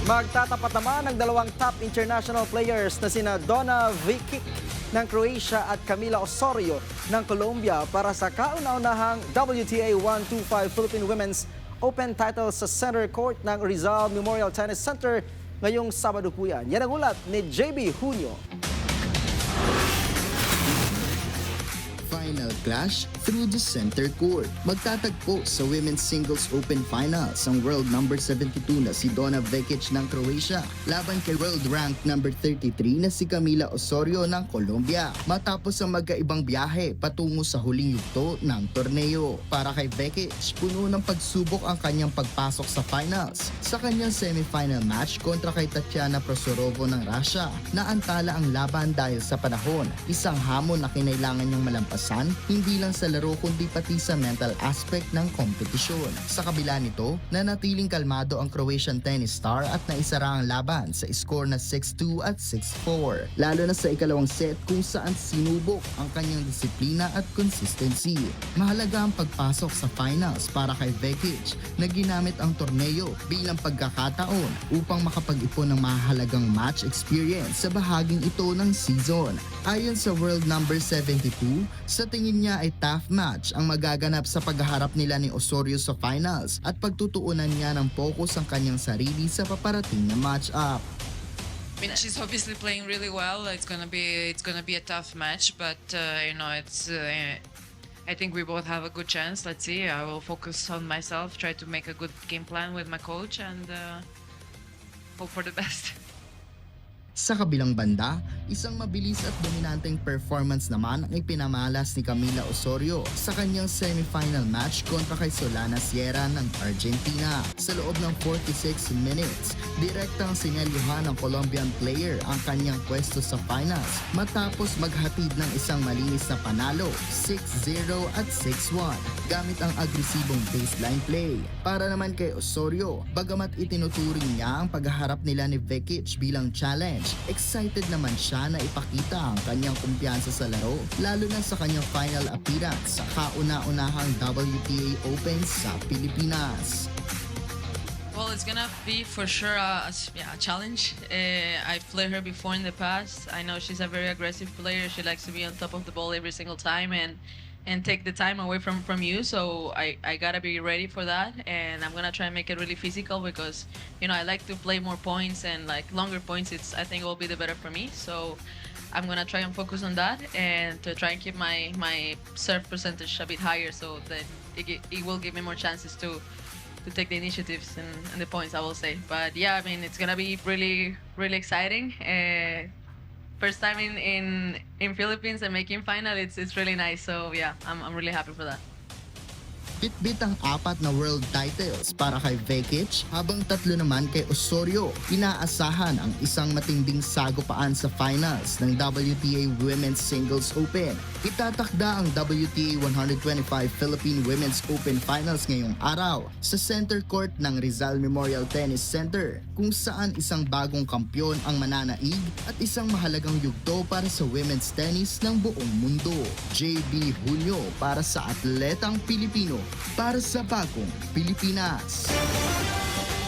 Magtatapat naman ang dalawang top international players na sina Donna Vekic ng Croatia at Camila Osorio ng Colombia para sa kauna-unahang WTA 125 Philippine Women's Open title sa center court ng Rizal Memorial Tennis Center ngayong Sabado po yan. Yan ang ulat ni JB Junio. Final clash through the center court. Magtatagpo sa Women's Singles Open Finals ang world number 72 na si Donna Vekic ng Croatia laban kay world ranked number 33 na si Camila Osorio ng Colombia matapos ang magkaibang biyahe patungo sa huling yugto ng torneo. Para kay Vekic, puno ng pagsubok ang kanyang pagpasok sa finals. Sa kanyang semifinal match kontra kay Tatiana Prosorova ng Russia, naantala ang laban dahil sa panahon. Isang hamon na kinailangan niyang malampasan hindi lang sa laro kundi pati sa mental aspect ng kompetisyon. Sa kabila nito, nanatiling kalmado ang Croatian tennis star at naisara ang laban sa score na 6-2 at 6-4. Lalo na sa ikalawang set kung saan sinubok ang kanyang disiplina at consistency. Mahalaga ang pagpasok sa finals para kay Vekic na ginamit ang torneo bilang pagkakataon upang makapag-ipon ng mahalagang match experience sa bahaging ito ng season. Ayon sa world number 72, sa tingin niya ay tough match ang magaganap sa paghaharap nila ni Osorio sa finals at pagtutuunan niya ng focus ang kanyang sarili sa paparating na match-up. I mean, she's obviously playing really well. It's gonna be a tough match, but I think we both have a good chance. Let's see. I will focus on myself, try to make a good game plan with my coach, and hope for the best. Sa kabilang banda, isang mabilis at dominanteng performance naman ang ipinamalas ni Camila Osorio sa kanyang semifinal match kontra kay Solana Sierra ng Argentina. Sa loob ng 46 minutes, direktang sinelyuhan ng Colombian player ang kanyang pwesto sa finals matapos maghatid ng isang malinis na panalo 6-0 at 6-1 gamit ang agresibong baseline play. Para naman kay Osorio, bagamat itinuturing niya ang paghaharap nila ni Vekic bilang challenge, excited naman siya na ipakita ang kanyang kumpiyansa sa laro, lalo na sa kanyang final appearance sa kauna-unahang WTA Open sa Pilipinas. Well, it's gonna be for sure a challenge. I've played her before in the past. I know she's a very aggressive player. She likes to be on top of the ball every single time and take the time away from you. So I gotta be ready for that, and I'm gonna try and make it really physical because I like to play more points and like longer points. I think will be the better for me. So I'm gonna try and focus on that and to try and keep my serve percentage a bit higher, so that it will give me more chances to take the initiatives and the points, I will say. But yeah, I mean, it's gonna be really exciting. First time in Philippines and making final, it's really nice. So yeah, I'm really happy for that. Bit-bit ang 4 na world titles para kay Vekic habang 3 naman kay Osorio. Inaasahan ang isang matinding sagupaan sa finals ng WTA Women's Singles Open. Itatakda ang WTA 125 Philippine Women's Open Finals ngayong araw sa center court ng Rizal Memorial Tennis Center kung saan isang bagong kampyon ang mananaig at isang mahalagang yugto para sa women's tennis ng buong mundo. JB Junio para sa Atletang Pilipino, para sa bagong Pilipinas.